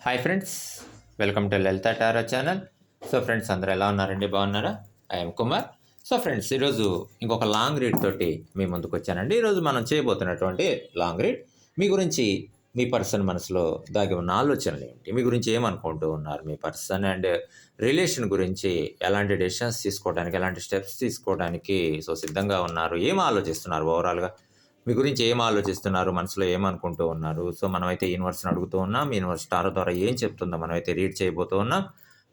Hi friends, welcome to Lalitha tarot channel. So friends, అందరూ ఎలా ఉన్నారండి? బాగున్నారా? ఐఎమ్ కుమార్. సో ఫ్రెండ్స్, ఈరోజు ఇంకొక లాంగ్ రీడ్ తోటి మీ ముందుకు వచ్చానండి. ఈరోజు మనం చేయబోతున్నటువంటి లాంగ్ రీడ్ మీ గురించి, మీ పర్సన్ మనసులో దాగి ఉన్న ఆలోచనలు ఏంటి, మీ గురించి ఏమనుకుంటూ ఉన్నారు, మీ పర్సన్ అండ్ రిలేషన్ గురించి ఎలాంటి డెసిషన్స్ తీసుకోవడానికి, ఎలాంటి స్టెప్స్ తీసుకోవడానికి సో సిద్ధంగా ఉన్నారు, ఏం ఆలోచిస్తున్నారు, ఓవరాల్గా మీ గురించి ఏం ఆలోచిస్తున్నారు, మనసులో ఏమనుకుంటూ ఉన్నారు. సో మనమైతే యూనివర్స్ని అడుగుతూ ఉన్నాం. యూనివర్స్ టారో ద్వారా ఏం చెప్తుందో మనమైతే రీడ్ చేయబోతూ ఉన్నాం.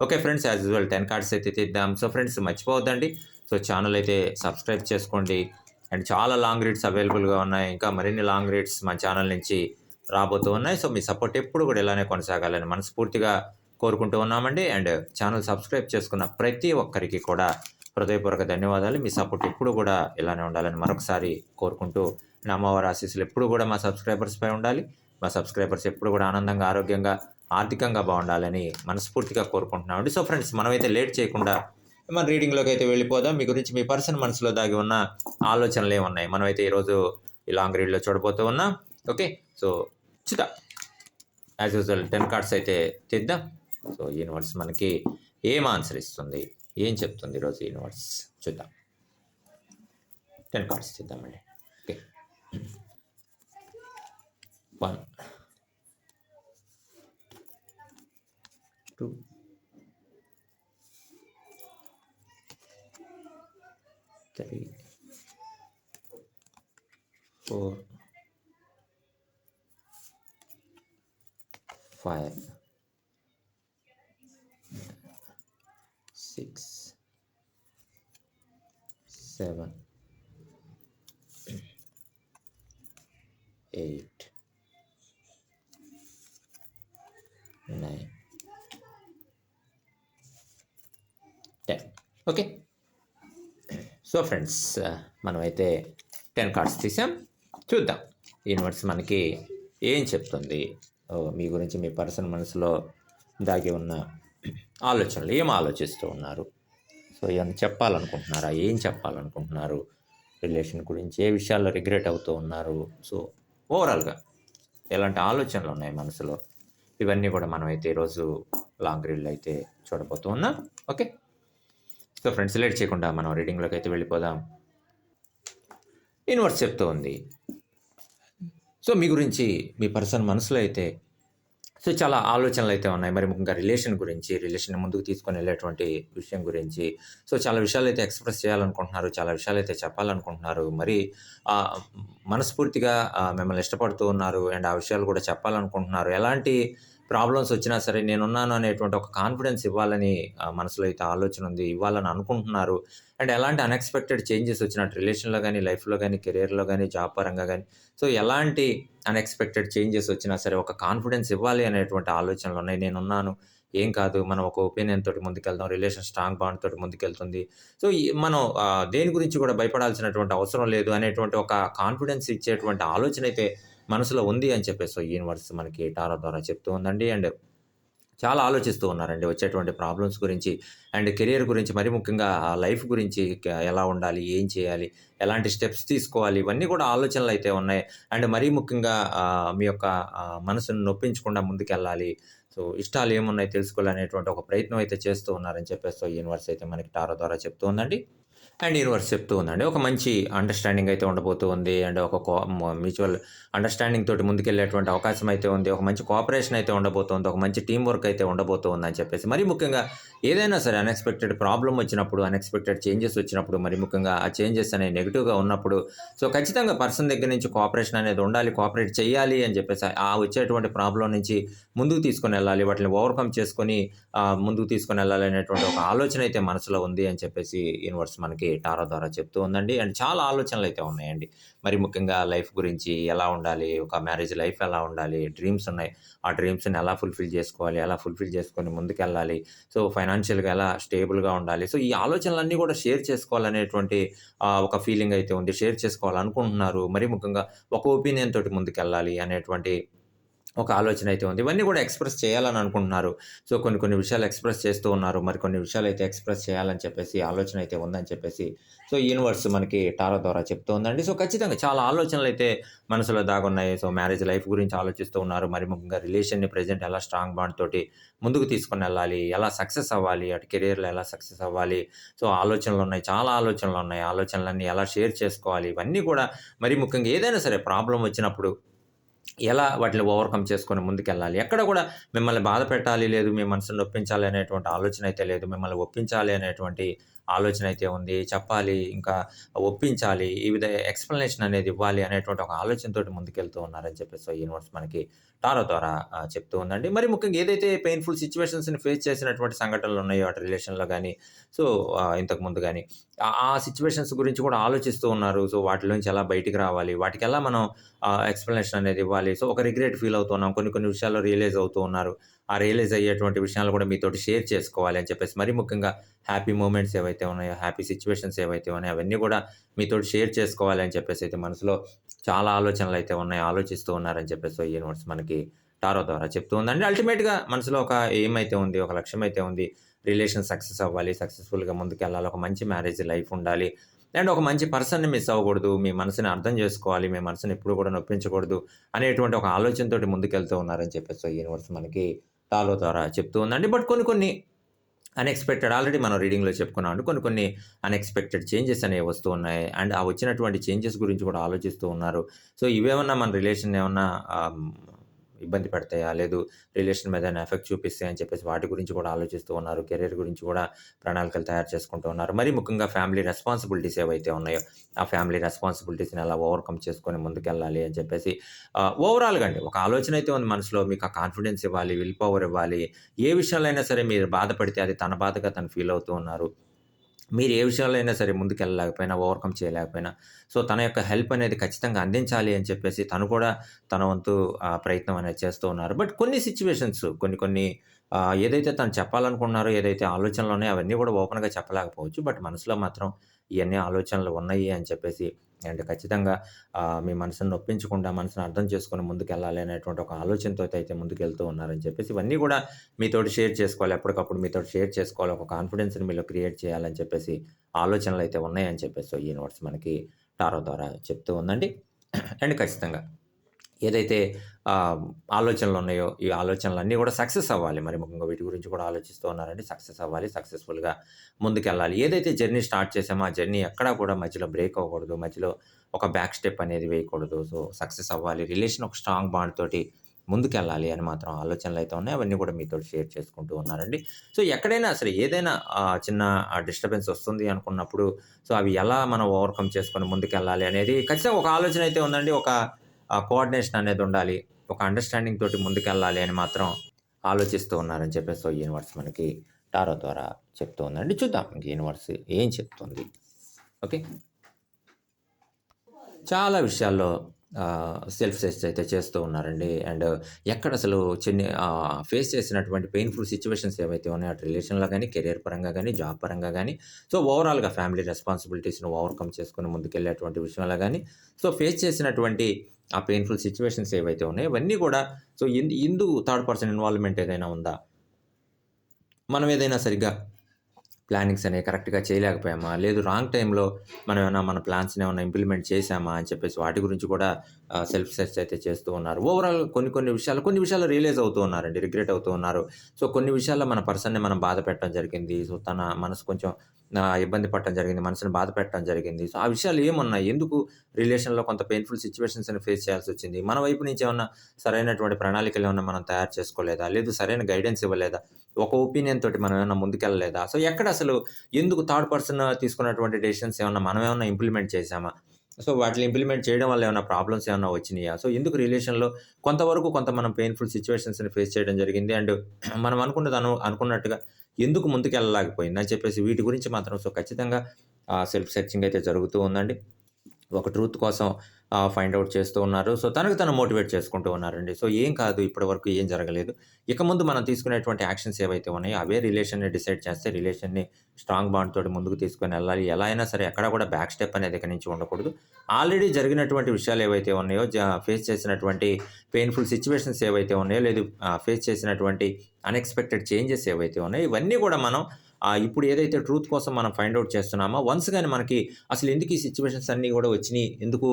Okay friends, as usual 10 cards అయితే తీద్దాం. సో ఫ్రెండ్స్, మర్చిపోవద్దండి, సో ఛానల్ అయితే సబ్స్క్రైబ్ చేసుకోండి. అండ్ చాలా లాంగ్ రీడ్స్ అవైలబుల్గా ఉన్నాయి. ఇంకా మరిన్ని లాంగ్ రీడ్స్ మా ఛానల్ నుంచి రాబోతూ ఉన్నాయి. సో మీ సపోర్ట్ ఎప్పుడు కూడా ఇలానే కొనసాగాలని మనస్ఫూర్తిగా కోరుకుంటూ ఉన్నామండి. అండ్ ఛానల్ సబ్స్క్రైబ్ చేసుకున్న ప్రతి ఒక్కరికి కూడా హృదయపూర్వక ధన్యవాదాలు. మీ సపోర్ట్ ఎప్పుడు కూడా ఇలానే ఉండాలని మరొకసారి కోరుకుంటూ, అమ్మవారి ఆశీస్సులు ఎప్పుడు కూడా మా సబ్స్క్రైబర్స్పై ఉండాలి. మా సబ్స్క్రైబర్స్ ఎప్పుడు కూడా ఆనందంగా, ఆరోగ్యంగా, ఆర్థికంగా బాగుండాలని మనస్ఫూర్తిగా కోరుకుంటున్నామండి. సో ఫ్రెండ్స్, మనమైతే లేట్ చేయకుండా మన రీడింగ్లోకి అయితే వెళ్ళిపోదాం. మీ గురించి, మీ పర్సన్ మనసులో దాగి ఉన్న ఆలోచనలు ఏమున్నాయి మనమైతే ఈరోజు ఈ లాంగ్ రీడ్లో చూడబోతూ ఉన్నాం. ఓకే, సో చూద్దాం. యాజ్ యూజువల్ 10 కార్డ్స్ అయితే తీద్దాం. సో యూనివర్స్ మనకి ఏం ఆన్సర్ ఇస్తుంది, ఏం చెప్తుంది ఈరోజు యూనివర్స్ చూద్దాం. 10 cards తీద్దామండి. Okay, 1 2 3 4 5 6 7 8 9 10. Okay, so friends, మనమైతే 10 కార్డ్స్ తీసాం. చూద్దాం యూనివర్స్ మనకి ఏం చెప్తుంది. మీ గురించి, మీ పర్సన్ మనసులో దాగి ఉన్న ఆలోచనలు ఏం ఆలోచిస్తూ ఉన్నారు. సో ఏమైనా చెప్పాలనుకుంటున్నారా, ఏం చెప్పాలనుకుంటున్నారు, రిలేషన్ గురించి ఏ విషయాల్లో రిగ్రెట్ అవుతూ ఉన్నారు, సో ఓవరాల్గా ఎలాంటి ఆలోచనలు ఉన్నాయి మనసులో, ఇవన్నీ కూడా మనమైతే ఈరోజు లాంగ్ రీడ్లో అయితే చూడబోతూ ఉన్నాం. ఓకే, సో ఫ్రెండ్స్, లేట్ చేయకుండా మనం రీడింగ్లోకి అయితే వెళ్ళిపోదాం. యూనివర్స్ చెప్తూ ఉంది, సో మీ గురించి, మీ పర్సన్ మనసులో అయితే సో చాలా ఆలోచనలు అయితే ఉన్నాయి. మరి ముఖ్యంగా రిలేషన్ గురించి, రిలేషన్ ముందుకు తీసుకొని వెళ్ళేటువంటి విషయం గురించి సో చాలా విషయాలు అయితే ఎక్స్ప్రెస్ చేయాలనుకుంటున్నారు, చాలా విషయాలు అయితే చెప్పాలనుకుంటున్నారు. మరి మనస్ఫూర్తిగా మిమ్మల్ని ఇష్టపడుతూ ఉన్నారు. అండ్ ఆ విషయాలు కూడా చెప్పాలనుకుంటున్నారు. ఎలాంటి ప్రాబ్లమ్స్ వచ్చినా సరే నేనున్నాను అనేటువంటి ఒక కాన్ఫిడెన్స్ ఇవ్వాలని మనసులో అయితే ఆలోచన ఉంది, ఇవ్వాలని అనుకుంటున్నారు. అండ్ ఎలాంటి అన్ఎక్స్పెక్టెడ్ చేంజెస్ వచ్చినట్టు రిలేషన్లో కానీ, లైఫ్లో కానీ, కెరియర్లో కానీ, జాబ్ పరంగా కానీ సో ఎలాంటి అన్ఎక్స్పెక్టెడ్ చేంజెస్ వచ్చినా సరే ఒక కాన్ఫిడెన్స్ ఇవ్వాలి అనేటువంటి ఆలోచనలు ఉన్నాయి. నేనున్నాను, ఏం కాదు, మనం ఒక ఒపీనియన్ తోటి ముందుకెళ్దాం, రిలేషన్ స్ట్రాంగ్ బాండ్ తోటి ముందుకెళ్తుంది. సో మనం దేని గురించి కూడా భయపడాల్సినటువంటి అవసరం లేదు అనేటువంటి ఒక కాన్ఫిడెన్స్ ఇచ్చేటువంటి ఆలోచన అయితే మనసులో ఉంది అని చెప్పేసి యూనివర్స్ మనకి టారో ద్వారా చెప్తూ ఉందండి. అండ్ చాలా ఆలోచిస్తూ ఉన్నారండి వచ్చేటువంటి ప్రాబ్లమ్స్ గురించి అండ్ కెరియర్ గురించి, మరి ముఖ్యంగా లైఫ్ గురించి ఎలా ఉండాలి, ఏం చేయాలి, ఎలాంటి స్టెప్స్ తీసుకోవాలి, ఇవన్నీ కూడా ఆలోచనలు అయితే ఉన్నాయి. అండ్ మరీ ముఖ్యంగా మీ యొక్క మనసును నొప్పించకుండా ముందుకెళ్ళాలి, సో ఇష్టాలు ఏమున్నాయి తెలుసుకోవాలనేటువంటి ఒక ప్రయత్నం అయితే చేస్తూ ఉన్నారని చెప్పేసి యూనివర్స్ అయితే మనకి టారో ద్వారా చెప్తూ ఉందండి. అండ్ యూనివర్స్ చెప్తూ ఉందండి, ఒక మంచి అండర్స్టాండింగ్ అయితే ఉండబోతూ ఉంది. అండ్ ఒక మ్యూచువల్ అండర్స్టాండింగ్ తోటి ముందుకెళ్ళేటువంటి అవకాశం అయితే ఉంది. ఒక మంచి కోఆపరేషన్ అయితే ఉండబోతుంది. ఒక మంచి టీం వర్క్ అయితే ఉండబోతుంది అని చెప్పేసి, మరి ముఖ్యంగా ఏదైనా సరే అన్ఎక్స్పెక్టెడ్ ప్రాబ్లమ్ వచ్చినప్పుడు, అన్ఎక్స్పెక్టెడ్ చేంజెస్ వచ్చినప్పుడు, మరి ముఖ్యంగా ఆ చేంజెస్ అనేవి నెగిటివ్గా ఉన్నప్పుడు సో ఖచ్చితంగా పర్సన్ దగ్గర నుంచి కోఆపరేషన్ అనేది ఉండాలి, కోఆపరేట్ చేయాలి అని చెప్పేసి ఆ వచ్చేటువంటి ప్రాబ్లం నుంచి ముందుకు తీసుకొని వెళ్ళాలి, వాటిని ఓవర్కమ్ చేసుకొని ముందుకు తీసుకొని వెళ్ళాలి అనేటువంటి ఒక ఆలోచన అయితే మనసులో ఉంది అని చెప్పేసి యూనివర్స్ మనకి టారో ద్వారా చెప్తూ ఉందండి. అండ్ చాలా ఆలోచనలు అయితే ఉన్నాయండి. మరి ముఖ్యంగా లైఫ్ గురించి ఎలా ఉండాలి, ఒక మ్యారేజ్ లైఫ్ ఎలా ఉండాలి, డ్రీమ్స్ ఉన్నాయి, ఆ డ్రీమ్స్ని ఎలా ఫుల్ఫిల్ చేసుకోవాలి, ఎలా ఫుల్ఫిల్ చేసుకొని ముందుకెళ్ళాలి, సో ఫైనాన్షియల్గా ఎలా స్టేబుల్గా ఉండాలి, సో ఈ ఆలోచనలన్నీ కూడా షేర్ చేసుకోవాలనేటువంటి ఒక ఫీలింగ్ అయితే ఉంది, షేర్ చేసుకోవాలనుకుంటున్నారు. మరి ముఖ్యంగా ఒక ఒపీనియన్ తోటి ముందుకెళ్ళాలి అనేటువంటి ఒక ఆలోచన అయితే ఉంది. ఇవన్నీ కూడా ఎక్స్‌ప్రెస్ చేయాలని అనుకుంటున్నారు. సో, కొన్ని కొన్ని విషయాలు ఎక్స్‌ప్రెస్ చేస్తూ ఉన్నారు. మరికొన్ని విషయాలైతే ఎక్స్‌ప్రెస్ చేయాలని చెప్పేసి ఆలోచన అయితే ఉందని చెప్పేసి సో, యూనివర్స్ మనకి టారో ద్వారా చెప్తూ ఉందండి. సో, ఖచ్చితంగా చాలా ఆలోచనలైతే మనసులో దాగున్నాయి. సో, మ్యారేజ్ లైఫ్ గురించి ఆలోచిస్తూ ఉన్నారు. మరి ముఖ్యంగా రిలేషన్‌ని ప్రెజెంట్ ఎలా స్ట్రాంగ్ బాండ్ తోటి ముందుకు తీసుకొనెళ్ళాలి, ఎలా సక్సెస్ అవ్వాలి, అటు కెరియర్‌లో ఎలా సక్సెస్ అవ్వాలి. సో, ఆలోచనలున్నాయి. చాలా ఆలోచనలున్నాయి. ఆలోచనలన్నీ ఎలా షేర్ చేసుకోవాలి. ఇవన్నీ కూడా మరి ముఖ్యంగా ఏదైనా సరే ప్రాబ్లమ్ వచ్చినప్పుడు ఎలా వాటిని ఓవర్‌కమ్ చేసుకొని ముందుకెళ్ళాలి. ఎక్కడ కూడా మిమ్మల్ని బాధ పెట్టాలి లేదు, మీ మనసుని నొప్పించాలి అనేటువంటి ఆలోచన అయితే లేదు. మిమ్మల్ని ఒప్పించాలి అనేటువంటి ఆలోచన అయితే ఉంది. చెప్పాలి, ఇంకా ఒప్పించాలి, ఈ ఎక్స్‌ప్లనేషన్ అనేది ఇవ్వాలి అనేటువంటి ఒక ఆలోచనతోటి ముందుకెళ్తూ ఉన్నారని చెప్పేసి యూనివర్స్ మనకి టారో ద్వారా చెప్తూ ఉందండి. మరి ముఖ్యంగా ఏదైతే పెయిన్‌ఫుల్ సిట్యుయేషన్స్‌ని ఫేస్ చేసినటువంటి సంఘటనలు ఉన్నాయో అటు రిలేషన్‌లో గాని, సో, ఇంతకుముందు గాని, ఆ సిట్యుయేషన్స్ గురించి కూడా ఆలోచిస్తూ ఉన్నారు. సో, వాటిలోంచి ఎలా బయటికి రావాలి, వాటికెలా మనం ఎక్స్‌ప్లనేషన్ అనేది ఇవ్వాలి. సో, ఒక రిగ్రెట్ ఫీల్ అవుతున్నాం. కొన్ని కొన్ని విషయాల్లో రియలైజ్ అవుతూ ఉన్నారు. ఆ రియలైజ్ అయ్యేటువంటి విషయాలు కూడా మీతోటి షేర్ చేసుకోవాలి అని చెప్పేసి, మరీ ముఖ్యంగా హ్యాపీ మూమెంట్స్ ఏవైతే ఉన్నాయో, హ్యాపీ సిట్యుయేషన్స్ ఏవైతే ఉన్నాయో, అవన్నీ కూడా మీతోటి షేర్ చేసుకోవాలి అని చెప్పేసి అయితే మనసులో చాలా ఆలోచనలైతే ఉన్నాయి. ఆలోచిస్తూ ఉన్నారని చెప్పేసి యూనివర్స్ మనకి టారో ద్వారా చెప్తూ ఉందండి. అల్టిమేట్‌గా మనసులో ఒక ఎయిమ్ అయితే ఉంది. ఒక లక్ష్యం అయితే ఉంది. రిలేషన్ సక్సెస్ అవ్వాలి. సక్సెస్‌ఫుల్‌గా ముందుకెళ్ళాలి. ఒక మంచి మ్యారేజ్ లైఫ్ ఉండాలి. అండ్ ఒక మంచి పర్సన్‌ని మిస్ అవ్వకూడదు. మీ మనసుని అర్థం చేసుకోవాలి. మీ మనసుని ఎప్పుడు కూడా నొప్పించకూడదు అనేటువంటి ఒక ఆలోచనతోటి ముందుకెళ్తూ ఉన్నారని చెప్పేసి యూనివర్స్ మనకి టారో ద్వారా చెప్తూ ఉందండి. బట్ కొన్ని కొన్ని అన్‌ఎక్స్‌పెక్టెడ్ ఆల్రెడీ మనం రీడింగ్‌లో చెప్పుకున్నామండి. కొన్ని కొన్ని అన్‌ఎక్స్‌పెక్టెడ్ చేంజెస్ అనేవి వస్తూ ఉన్నాయి. అండ్ ఆ వచ్చినటువంటి చేంజెస్ గురించి కూడా ఆలోచిస్తూ ఉన్నారు. సో, ఇవేమన్నా మన రిలేషన్‌ని ఏమన్నా ఇబ్బంది పెడతాయా? లేదు రిలేషన్ మీద ఏమైనా ఎఫెక్ట్ చూపిస్తాయా అని చెప్పేసి వాటి గురించి కూడా ఆలోచిస్తూ ఉన్నారు. కెరియర్ గురించి కూడా ప్రణాళికలు తయారు చేసుకుంటూ ఉన్నారు. మరీ ముఖ్యంగా ఫ్యామిలీ రెస్పాన్సిబిలిటీస్ ఏవైతే ఉన్నాయో, ఆ ఫ్యామిలీ రెస్పాన్సిబిలిటీస్‌ని ఎలా ఓవర్‌కమ్ చేసుకొని ముందుకెళ్ళాలి అని చెప్పేసి ఓవరాల్‌గా అండి ఒక ఆలోచన అయితే ఉంది మనసులో. మీకు ఆ కాన్ఫిడెన్స్ ఇవ్వాలి, విల్ పవర్ ఇవ్వాలి. ఏ విషయంలో అయినా సరే మీరు బాధపడితే అది తన బాధగా తను ఫీల్ అవుతూ ఉన్నారు. మీరు ఏ విషయాల్లో అయినా సరే ముందుకెళ్ళలేకపోయినా, ఓవర్‌కమ్ చేయలేకపోయినా, సో, తన యొక్క హెల్ప్ అనేది ఖచ్చితంగా అందించాలి అని చెప్పేసి తను కూడా తన వంతు ప్రయత్నం అనేది చేస్తూ ఉన్నారు. బట్ కొన్ని సిట్యుయేషన్స్ కొన్ని కొన్ని ఏదైతే తను చెప్పాలనుకుంటున్నారో, ఏదైతే ఆలోచనలున్నాయో అవన్నీ కూడా ఓపెన్‌గా చెప్పలేకపోవచ్చు. బట్ మనసులో మాత్రం ఇయన్నీ ఆలోచనలు ఉన్నాయి అని చెప్పేసి అండ్ ఖచ్చితంగా మీ మనసుని నొప్పించకుండా, మనసుని అర్థం చేసుకొని ముందుకెళ్ళాలి అనేటువంటి ఒక ఆలోచనతోటి అయితే ముందుకెళ్తూ ఉన్నారని చెప్పేసి ఇవన్నీ కూడా మీతోటి షేర్ చేసుకోవాలి. ఎప్పటికప్పుడు మీతోటి షేర్ చేసుకోవాలి. ఒక కాన్ఫిడెన్స్‌ని మీలో క్రియేట్ చేయాలని చెప్పేసి ఆలోచనలైతే ఉన్నాయని చెప్పేసి యూనివర్స్ మనకి టారో ద్వారా చెప్తూ ఉందండి. అండ్ ఖచ్చితంగా ఏదైతే ఆహ్, ఆలోచనలున్నాయో, ఈ ఆలోచనలన్నీ గూడా సక్సెస్ అవ్వాలి. మరి ముఖ్యంగా వీటి గురించి కూడా ఆలోచిస్తూ ఉన్నారండి. సక్సెస్ అవ్వాలి. సక్సెస్‌ఫుల్‌గా ముందుకెళ్ళాలి. ఏదైతే జర్నీ స్టార్ట్ చేసామో, ఆ జర్నీ ఎక్కడా కూడా మధ్యలో బ్రేక్ అవ్వకూడదు. మధ్యలో ఒక బ్యాక్ స్టెప్ అనేది వేయకూడదు. సో, సక్సెస్ అవ్వాలి. రిలేషన్ ఒక స్ట్రాంగ్ బాండ్ తోటి ముందుకెళ్ళాలి అని మాత్రం ఆలోచనలైతే ఉన్నాయి. అవన్నీ కూడా మీతోటి షేర్ చేసుకుంటూ ఉన్నారండి. సో, ఎక్కడైనా సరే ఏదైనా చిన్న డిస్టర్బెన్స్ వస్తుంది అనుకున్నప్పుడు, సో, అవి ఎలా మనం ఓవర్‌కమ్ చేసుకొని ముందుకెళ్ళాలి అనేది ఖచ్చితంగా ఒక ఆలోచన అయితే ఉందండి. ఒక కోఆర్డినేషన్ అనేదుండాలి. ఒక అండర్‌స్టాండింగ్ తోటి ముందుకెళ్ళాలి అని మాత్రం ఆలోచిస్తూ ఉన్నారని చెప్పేసి యూనివర్స్ మనకి టారో ద్వారా చెప్తూ ఉందండి. చూద్దాం ఇంక యూనివర్స్ ఏం చెప్తుంది. ఓకే. చాలా విషయాల్లో సెల్ఫ్ సెర్చ్ అయితే చేస్తూ ఉన్నారండి. అండ్ ఎక్కడసలు ఫేస్ చేసినటువంటి పెయిన్‌ఫుల్ సిట్యుయేషన్స్ ఏవైతే ఉన్నాయో అటు రిలేషన్‌లో గాని, కెరియర్ పరంగా గాని, జాబ్ పరంగా గాని, సో, ఓవరాల్‌గా ఫ్యామిలీ రెస్పాన్సిబిలిటీస్‌ని ఓవర్‌కమ్ చేసుకొని ముందుకెళ్ళేటువంటి విషయంలో గాని, సో, ఫేస్ చేసినటువంటి ఆ పెయిన్‌ఫుల్ సిట్యుయేషన్స్ ఏవైతే ఉన్నాయో ఇవన్నీ కూడా సో, ఇందు థర్డ్ పర్సన్ ఇన్వాల్వ్‌మెంట్ ఏదైనా ఉందా? మనం ఏదైనా సరిగ్గా ప్లానింగ్స్ అనేవి కరెక్ట్‌గా చేయలేకపోయామా? లేదు రాంగ్ టైమ్‌లో మనం ఏమన్నా మన ప్లాన్స్‌ని ఏమన్నా ఇంప్లిమెంట్ చేశామా? అని చెప్పేసి వాటి గురించి కూడా సెల్ఫ్ సెర్చ్ అయితే చేస్తూ ఉన్నారు. ఓవరాల్ కొన్ని విషయాల్లో రియలైజ్ అవుతూ ఉన్నారండి. రిగ్రెట్ అవుతూ ఉన్నారు. సో, కొన్ని విషయాల్లో మన పర్సన్‌ని మనం బాధ పెట్టడం జరిగింది. సో, తన మనసు కొంచెం ఇబ్బంది పడటం జరిగింది. మనసుని బాధ పెట్టడం జరిగింది. సో, ఆ విషయాలు ఏమున్నాయి? ఎందుకు రిలేషన్‌లో కొంత పెయిన్‌ఫుల్ సిట్యుయేషన్స్‌ని ఫేస్ చేయాల్సొచ్చింది? మన వైపు నుంచి ఏమన్నా సరైనటువంటి ప్రణాళికలు ఏమన్నా మనం తయారు చేసుకోలేదా? లేదు సరైన గైడెన్స్ ఇవ్వలేదా? ఒక ఒపీనియన్ తోటి మనం ఏమన్నా ముందుకెళ్ళలేదా? సో, ఎక్కడసలు ఎందుకు థర్డ్ పర్సన్ తీసుకున్నటువంటి డెసిషన్స్ ఏమన్నా మనమేమన్నా ఇంప్లిమెంట్ చేశామా? సో, వాటిని ఇంప్లిమెంట్ చేయడం వల్ల ఏమన్నా ప్రాబ్లమ్స్ ఏమన్నా వచ్చినియా? సో, ఎందుకు రిలేషన్‌లో కొంతవరకు మనం పెయిన్‌ఫుల్ సిట్యుయేషన్స్‌ని ఫేస్ చేయడం జరిగింది. అండ్ మనం అనుకున్నట్టుగా ఎందుకు ముందుకెళ్ళలేకపోయింది అని చెప్పేసి వీటి గురించి మాత్రం సో, ఖచ్చితంగా సెల్ఫ్ సెర్చింగ్ అయితే జరుగుతూ ఉందండి. ఒక ట్రూత్ కోసం ఫైండ్ ఔట్ చేస్తూ ఉన్నారు. సో, తనకు తను మోటివేట్ చేసుకుంటూ ఉన్నారండి. సో, ఏం కాదు ఇప్పటివరకు ఏం జరగలేదు. ఇక ముందు మనం తీసుకునేటువంటి యాక్షన్స్ ఏవైతే ఉన్నాయో అవే రిలేషన్‌ని డిసైడ్ చేస్తే రిలేషన్‌ని స్ట్రాంగ్ బాండ్ తోటి ముందుకు తీసుకొనెళ్ళాలి. ఎలా అయినా సరే ఎక్కడ కూడా బ్యాక్ స్టెప్ అనేది ఇక నుంచి ఉండకూడదు. ఆల్రెడీ జరిగినటువంటి విషయాలు ఏవైతే ఉన్నాయో ఫేస్ చేసినటువంటి పెయిన్‌ఫుల్ సిట్యుయేషన్స్ ఏవైతే ఉన్నాయో లేదు ఫేస్ చేసినటువంటి అన్‌ఎక్స్‌పెక్టెడ్ చేంజెస్ ఏవైతే ఉన్నాయో ఇవన్నీ కూడా మనం ఇప్పుడు ఏదైతే ట్రూత్ కోసం మనం ఫైండ్ ఔట్ చేస్తున్నామో వన్స్ గాని మనకి అసలు ఎందుకు ఈ సిట్యుయేషన్స్ అన్నీ గూడా వచ్చినియి, ఎందుకు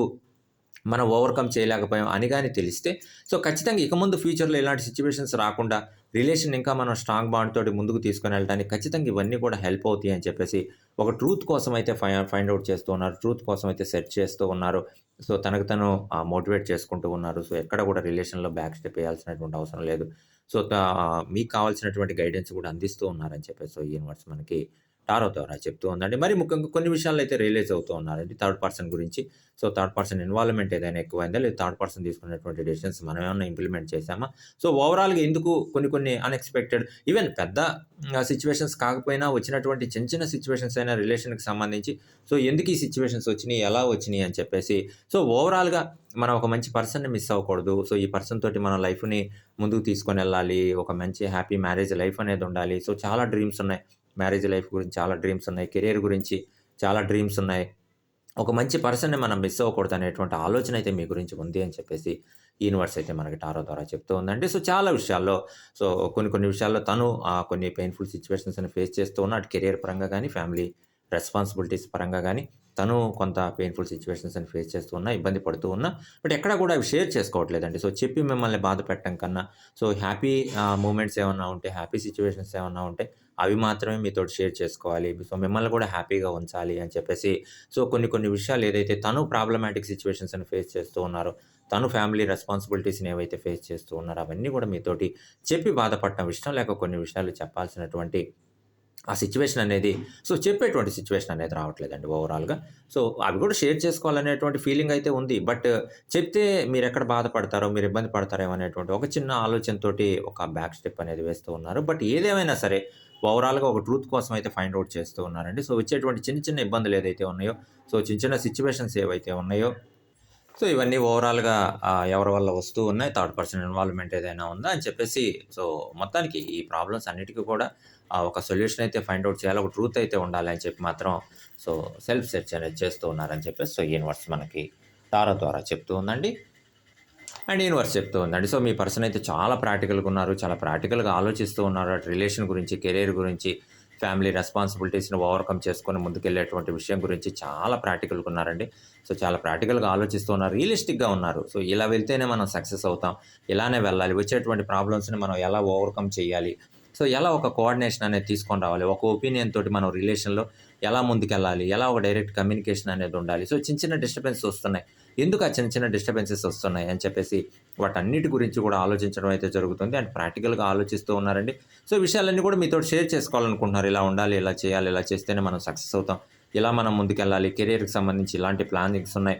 మనం ఓవర్‌కమ్ చేయలేకపోయాం అని గాని తెలిస్తే, సో, ఖచ్చితంగా ఇక ముందు ఫ్యూచర్‌లో ఇలాంటి సిట్యుయేషన్స్ రాకుండా రిలేషన్ ఇంకా మనం స్ట్రాంగ్ బాండ్ తోటి ముందుకు తీసుకొనెళ్ళడానికి ఖచ్చితంగా ఇవన్నీ కూడా హెల్ప్ అవుతాయి అని చెప్పేసి ఒక ట్రూత్ కోసం అయితే ఫైండ్ ఔట్ చేస్తూ ఉన్నారు. ట్రూత్ కోసం అయితే సెర్చ్ చేస్తూ ఉన్నారు. సో, తనకు తను మోటివేట్ చేసుకుంటూ ఉన్నారు. సో, ఎక్కడ కూడా రిలేషన్‌లో బ్యాక్ స్టెప్ ఏయాల్సినటువంటి అవసరం లేదు. సో, మీకు కావాల్సినటువంటి గైడెన్స్ కూడా అందిస్తూ ఉన్నారని చెప్పేసి సో, యూనివర్స్ మనకి టారో ద్వారా చెప్తూ ఉందండి. మరి ముఖ్యంగా కొన్ని విషయాల్లో అయితే రియలైజ్ అవుతూ ఉన్నారండి థర్డ్ పర్సన్ గురించి. సో, థర్డ్ పర్సన్ ఇన్వాల్వ్‌మెంట్ ఏదైనా ఎక్కువైందా? లేదా థర్డ్ పర్సన్ తీసుకున్నటువంటి డెసిషన్స్ మనమేమన్నా ఇంప్లిమెంట్ చేశామా? సో, ఓవరాల్‌గా ఎందుకు కొన్ని కొన్ని అన్‌ఎక్స్‌పెక్టెడ్ ఈవెన్ పెద్ద సిట్యుయేషన్స్ కాకపోయినా వచ్చినటువంటి చిన్న చిన్న సిట్యుయేషన్స్ అయినా రిలేషన్‌కి సంబంధించి సో, ఎందుకు ఈ సిట్యుయేషన్స్ వచ్చినియి? ఎలా వచ్చినియి? అని చెప్పేసి సో, ఓవరాల్‌గా మనం ఒక మంచి పర్సన్‌ని మిస్ అవ్వకూడదు. సో, ఈ పర్సన్ తోటి మన లైఫ్‌ని ముందుకు తీసుకొనెళ్ళాలి. ఒక మంచి హ్యాపీ మ్యారేజ్ లైఫ్ అనేది ఉండాలి. సో, చాలా డ్రీమ్స్ ఉన్నాయి. మ్యారేజ్ లైఫ్ గురించి చాలా డ్రీమ్స్ ఉన్నాయి. కెరియర్ గురించి చాలా డ్రీమ్స్ ఉన్నాయి. ఒక మంచి పర్సన్‌ని మనం మిస్ అవ్వకూడదు అనేటువంటి ఆలోచన అయితే మీ గురించి ఉంది అని చెప్పేసి యూనివర్స్ అయితే మనకి టారో ద్వారా చెప్తూ ఉందండి. సో, చాలా విషయాల్లో సో, కొన్ని కొన్ని విషయాల్లో తను కొన్ని పెయిన్‌ఫుల్ సిట్యుయేషన్స్‌ని ఫేస్ చేస్తూ ఉన్న అటు కెరియర్ పరంగా గాని, ఫ్యామిలీ రెస్పాన్సిబిలిటీస్ పరంగా గాని, తను కొంత పెయిన్‌ఫుల్ సిట్యుయేషన్స్‌ని ఫేస్ చేస్తూ ఉన్నా, ఇబ్బంది పడుతూ ఉన్నా, బట్ ఎక్కడా కూడా అవి షేర్ చేసుకోవట్లేదండి. సో, చెప్పి మిమ్మల్ని బాధ పెట్టడం కన్నా, సో, హ్యాపీ మూమెంట్స్ ఏమన్నా ఉంటే, హ్యాపీ సిట్యుయేషన్స్ ఏమన్నా ఉంటే, అవి మాత్రమే మీతోటి షేర్ చేసుకోవాలి. సో, మిమ్మల్ని కూడా హ్యాపీగా ఉంచాలి అని చెప్పేసి సో, కొన్ని కొన్ని విషయాలు ఏదైతే తను ప్రాబ్లమాటిక్ సిట్యుయేషన్స్‌ని ఫేస్ చేస్తూ ఉన్నారో, తను ఫ్యామిలీ రెస్పాన్సిబిలిటీస్‌ని ఏవైతే ఫేస్ చేస్తూ ఉన్నారో, అవన్నీ కూడా మీతోటి చెప్పి బాధపడటం ఇష్టం లేక కొన్ని విషయాలు చెప్పాల్సినటువంటి ఆ సిట్యుయేషన్ అనేది సో, చెప్పేటువంటి సిట్యుయేషన్ అనేది రావట్లేదండి ఓవరాల్‌గా. సో, అవి కూడా షేర్ చేసుకోవాలనేటువంటి ఫీలింగ్ అయితే ఉంది. బట్ చెప్తే మీరెక్కడ బాధపడతారో, మీరు ఇబ్బంది పడతారేమో అనేటువంటి ఒక చిన్న ఆలోచనతోటి ఒక బ్యాక్ స్టెప్ అనేది వేస్తూ ఉన్నారు. బట్ ఏదేమైనా సరే ఓవరాల్‌గా ఒక ట్రూత్ కోసం అయితే ఫైండ్ ఔట్ చేస్తూ ఉన్నారండి. సో, వచ్చేటువంటి చిన్న చిన్న ఇబ్బందులు ఏదైతే ఉన్నాయో, సో, చిన్న చిన్న సిట్యుయేషన్స్ ఏవైతే ఉన్నాయో సో, ఇవన్నీ ఓవరాల్‌గా ఎవరి వల్ల వస్తూ ఉన్నాయి. థర్డ్ పర్సన్ ఇన్వాల్వ్‌మెంట్ ఏదైనా ఉందా అని చెప్పేసి సో, మొత్తానికి ఈ ప్రాబ్లమ్స్ అన్నిటికి కూడా ఒక సొల్యూషన్ అయితే ఫైండ్ ఔట్ చేయాలి. ఒక ట్రూత్ అయితే ఉండాలి అని చెప్పి మాత్రం సో, సెల్ఫ్ సెర్చ్ అనేది చేస్తూ ఉన్నారని చెప్పేసి సో, యూనివర్స్ మనకి టారో ద్వారా చెప్తూ ఉందండి. అండ్ యూనివర్స్ చెప్తూ ఉందండి. సో, మీ పర్సన్ అయితే చాలా ప్రాక్టికల్‌గా ఉన్నారు. చాలా ప్రాక్టికల్‌గా ఆలోచిస్తూ ఉన్నారు. అటు రిలేషన్ గురించి, కెరియర్ గురించి, ఫ్యామిలీ రెస్పాన్సిబిలిటీస్‌ని ఓవర్‌కమ్ చేసుకొని ముందుకెళ్ళేటువంటి విషయం గురించి చాలా ప్రాక్టికల్‌గా ఉన్నారండి. సో, చాలా ప్రాక్టికల్‌గా ఆలోచిస్తూ ఉన్నారు. రియలిస్టిక్‌గా ఉన్నారు. సో, ఇలా వెళ్తేనే మనం సక్సెస్ అవుతాం. ఇలానే వెళ్ళాలి. వచ్చేటువంటి ప్రాబ్లమ్స్‌ని మనం ఎలా ఓవర్‌కమ్ చేయాలి. సో, ఎలా ఒక కోఆర్డినేషన్ అనేది తీసుకొని రావాలి. ఒక ఒపీనియన్ తోటి మనం రిలేషన్‌లో ఎలా ముందుకెళ్ళాలి. ఎలా ఒక డైరెక్ట్ కమ్యూనికేషన్ అనేది ఉండాలి. సో, చిన్న చిన్న డిస్టర్బెన్సెస్ వస్తున్నాయి. ఎందుకు ఆ చిన్న చిన్న డిస్టర్బెన్సెస్ వస్తున్నాయి అని చెప్పేసి వాటన్నిటి గురించి కూడా ఆలోచించడం అయితే జరుగుతుంది. అండ్ ప్రాక్టికల్‌గా ఆలోచిస్తూ ఉన్నారండి. సో, ఈ విషయాలన్నీ కూడా మీతోటి షేర్ చేసుకోవాలనుకుంటున్నారు. ఇలా ఉండాలి, ఇలా చేయాలి, ఇలా చేస్తేనే మనం సక్సెస్ అవుతాం. ఇలా మనం ముందుకెళ్ళాలి. కెరియర్‌కి సంబంధించి ఇలాంటి ప్లానింగ్స్ ఉన్నాయి.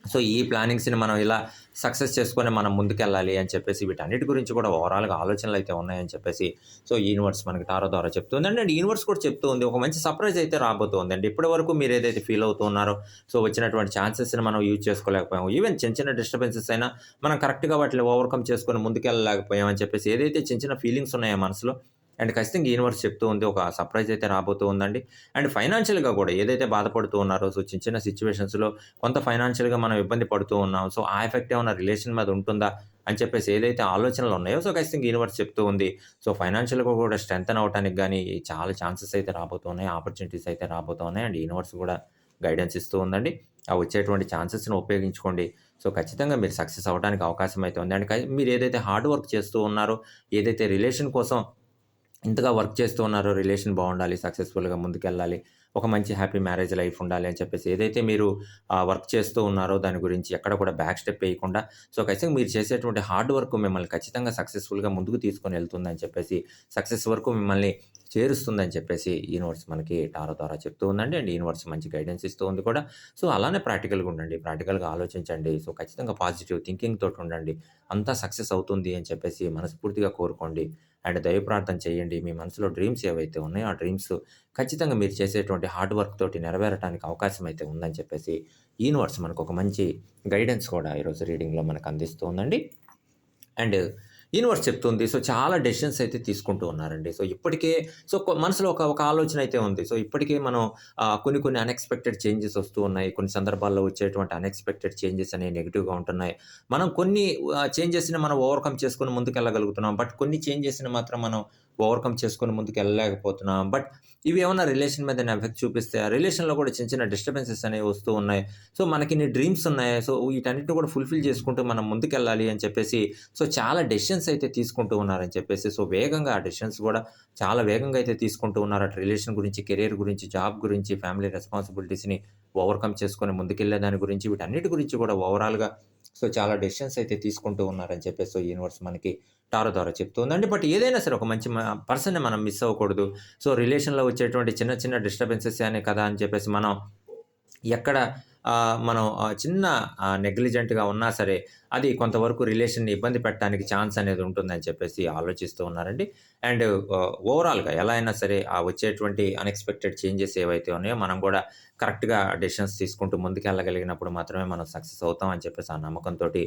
సో, ఈ ప్లానింగ్స్‌ని మనం ఇలా సక్సెస్ చేసుకొని మనం ముందుకెళ్ళాలి అని చెప్పేసి వీటన్నిటి గురించి కూడా ఓవరాల్‌గా ఆలోచనలైతే ఉన్నాయని చెప్పేసి సో, యూనివర్స్ మనకి టారో ద్వారా చెప్తుందండి. అండ్ యూనివర్స్ కూడా చెప్తూ ఉంది. ఒక మంచి సర్ప్రైజ్ అయితే రాబోతోందండి. ఇప్పటివరకు మీరేదైతే ఫీల్ అవుతూ ఉన్నారో, సో, వచ్చినటువంటి ఛాన్సెస్‌ని మనం యూజ్ చేసుకోలేకపోయాం. ఈవెన్ చిన్న చిన్న డిస్టర్బెన్సెస్ అయినా మనం కరెక్ట్‌గా వాటిని ఓవర్‌కమ్ చేసుకొని ముందుకెళ్ళలేకపోయాం అని చెప్పేసి ఏదైతే చిన్న చిన్న ఫీలింగ్స్ ఉన్నాయో మనసులో అండ్ ఖచ్చితంగా యూనివర్స్ చెప్తూ ఉంది. ఒక సర్ప్రైజ్ అయితే రాబోతూ ఉందండి. అండ్ ఫైనాన్షియల్‌గా కూడా ఏదైతే బాధపడుతూ ఉన్నారో సో, చిన్న చిన్న సిట్యుయేషన్స్‌లో కొంత ఫైనాన్షియల్‌గా మనం ఇబ్బంది పడుతూ ఉన్నాం. సో, ఆ ఎఫెక్ట్ ఏమన్నా రిలేషన్ మీద ఉంటుందా? అని చెప్పేసి ఏదైతే ఆలోచనలు ఉన్నాయో సో, ఖచ్చితంగా యూనివర్స్ చెప్తూ ఉంది. సో, ఫైనాన్షియల్‌గా కూడా స్ట్రెంథెన్ అవ్వటానికి గాని చాలా ఛాన్సెస్ అయితే రాబోతున్నాయి. ఆపర్చునిటీస్ అయితే రాబోతున్నాయి. అండ్ యూనివర్స్ కూడా గైడెన్స్ ఇస్తూ ఉందండి. ఆ వచ్చేటువంటి ఛాన్సెస్‌ని ఉపయోగించుకోండి. సో, ఖచ్చితంగా మీరు సక్సెస్ అవ్వడానికి అవకాశం అయితే ఉంది. అండ్ మీరు ఏదైతే హార్డ్ వర్క్ చేస్తూ ఉన్నారో, ఏదైతే రిలేషన్ కోసం ఇంతగా వర్క్ చేస్తూ ఉన్నారో రిలేషన్ బావుండాలి, సక్సెస్‌ఫుల్‌గా ముందుకెళ్ళాలి. ఒక మంచి హ్యాపీ మ్యారేజ్ లైఫ్ ఉండాలి అని చెప్పేసి ఏదైతే మీరు వర్క్ చేస్తూ ఉన్నారో దాని గురించి ఎక్కడ కూడా బ్యాక్ స్టెప్ ఏయకుండా సో, ఖచ్చితంగా మీరు చేసేటువంటి హార్డ్ వర్క్ మిమ్మల్ని ఖచ్చితంగా సక్సెస్‌ఫుల్‌గా ముందుకు తీసుకొని వెళ్తుందని చెప్పేసి, సక్సెస్ వరకు మిమ్మల్ని చేరుస్తుందని చెప్పేసి యూనివర్స్ మనకి టారో ద్వారా చెప్తూ ఉందండి. అండ్ యూనివర్స్ మంచి గైడెన్స్ ఇస్తూ ఉంది కూడా. సో, అలానే ప్రాక్టికల్‌గా ఉండండి. ప్రాక్టికల్‌గా ఆలోచించండి. సో, ఖచ్చితంగా పాజిటివ్ థింకింగ్ తోటి ఉండండి. అంతా సక్సెస్ అవుతుంది అని చెప్పేసి మనస్ఫూర్తిగా కోరుకోండి. అండ్ దైవ ప్రార్థన చేయండి. మీ మనసులో డ్రీమ్స్ ఏవైతే ఉన్నాయో, ఆ డ్రీమ్స్ ఖచ్చితంగా మీరు చేసేటువంటి చేసినటువంటి హార్డ్ వర్క్ తోటి నెరవేరటానికి అవకాశం అయితే ఉందని చెప్పేసి యూనివర్స్ మనకు ఒక మంచి గైడెన్స్ కూడా ఈరోజు రీడింగ్‌లో మనకు అందిస్తూ ఉందండి. అండ్ యూనివర్స్ చెప్తుంది. సో, చాలా డెసిషన్స్ అయితే తీసుకుంటూ ఉన్నారండి. సో, ఇప్పటికే సో, మనసులో ఒక ఆలోచన అయితే ఉంది. సో, ఇప్పటికే మనం కొన్ని అన్‌ఎక్స్‌పెక్టెడ్ చేంజెస్ వస్తూ ఉన్నాయి. కొన్ని సందర్భాల్లో వచ్చేటువంటి అన్‌ఎక్స్‌పెక్టెడ్ చేంజెస్ అనేవి నెగెటివ్‌గా ఉంటున్నాయి. మనం కొన్ని చేంజెస్‌ని మనం ఓవర్‌కమ్ చేసుకొని ముందుకెళ్ళగలుగుతున్నాం. బట్ కొన్ని చేంజెస్‌ని మాత్రం మనం ఓవర్‌కమ్ చేసుకొని ముందుకెళ్ళలేకపోతున్నాం. బట్ ఇవి ఏమన్నా రిలేషన్ మీద ఎఫెక్ట్ చూపిస్తే, ఆ రిలేషన్‌లో కూడా చిన్న డిస్టర్బెన్సెస్ అనేవి వస్తూ ఉన్నాయి. సో, మనకిన్ని డ్రీమ్స్ ఉన్నాయి. సో, వీటన్నిటిని కూడా ఫుల్‌ఫిల్ చేసుకుంటూ మనం ముందుకెళ్ళాలి అని చెప్పేసి సో, చాలా డెసిషన్స్ అయితే తీసుకుంటూ ఉన్నారని చెప్పేసి సో, వేగంగా ఆ డెసిషన్స్ గూడా చాలా వేగంగా అయితే తీసుకుంటూ ఉన్నారు. అటు రిలేషన్ గురించి, కెరియర్ గురించి, జాబ్ గురించి, ఫ్యామిలీ రెస్పాన్సిబిలిటీస్‌ని ఓవర్‌కమ్ చేసుకొని ముందుకెళ్ళే దాని గురించి, వీటన్నిటి గురించి కూడా ఓవరాల్‌గా సో, చాలా డెసిషన్స్ అయితే తీసుకుంటూ ఉన్నారని చెప్పేసి సో, యూనివర్స్ మనకి టారో ద్వారా చెప్తూ ఉందండి. బట్ ఏదైనా సరే ఒక మంచి పర్సన్‌ని మనం మిస్ అవ్వకూడదు. సో, రిలేషన్‌లో వచ్చేటువంటి చిన్న డిస్టర్బెన్సెస్ అనే కదా అని చెప్పేసి మనం ఎక్కడ మనం చిన్న నెగ్లిజెంట్‌గా ఉన్నా సరే, అది కొంతవరకు రిలేషన్‌ని ఇబ్బంది పెట్టడానికి ఛాన్స్ అనేది ఉంటుందని చెప్పేసి ఆలోచిస్తూ ఉన్నారండి. అండ్ ఓవరాల్‌గా ఎలా అయినా సరే వచ్చేటువంటి అన్‌ఎక్స్‌పెక్టెడ్ చేంజెస్ ఏవైతే ఉన్నాయో మనం గూడా కరెక్ట్‌గా డెసిషన్స్ తీసుకుంటూ ముందుకెళ్ళగలిగినప్పుడు మాత్రమే మనం సక్సెస్ అవుతాం అని చెప్పేసి ఆ నమ్మకంతోటి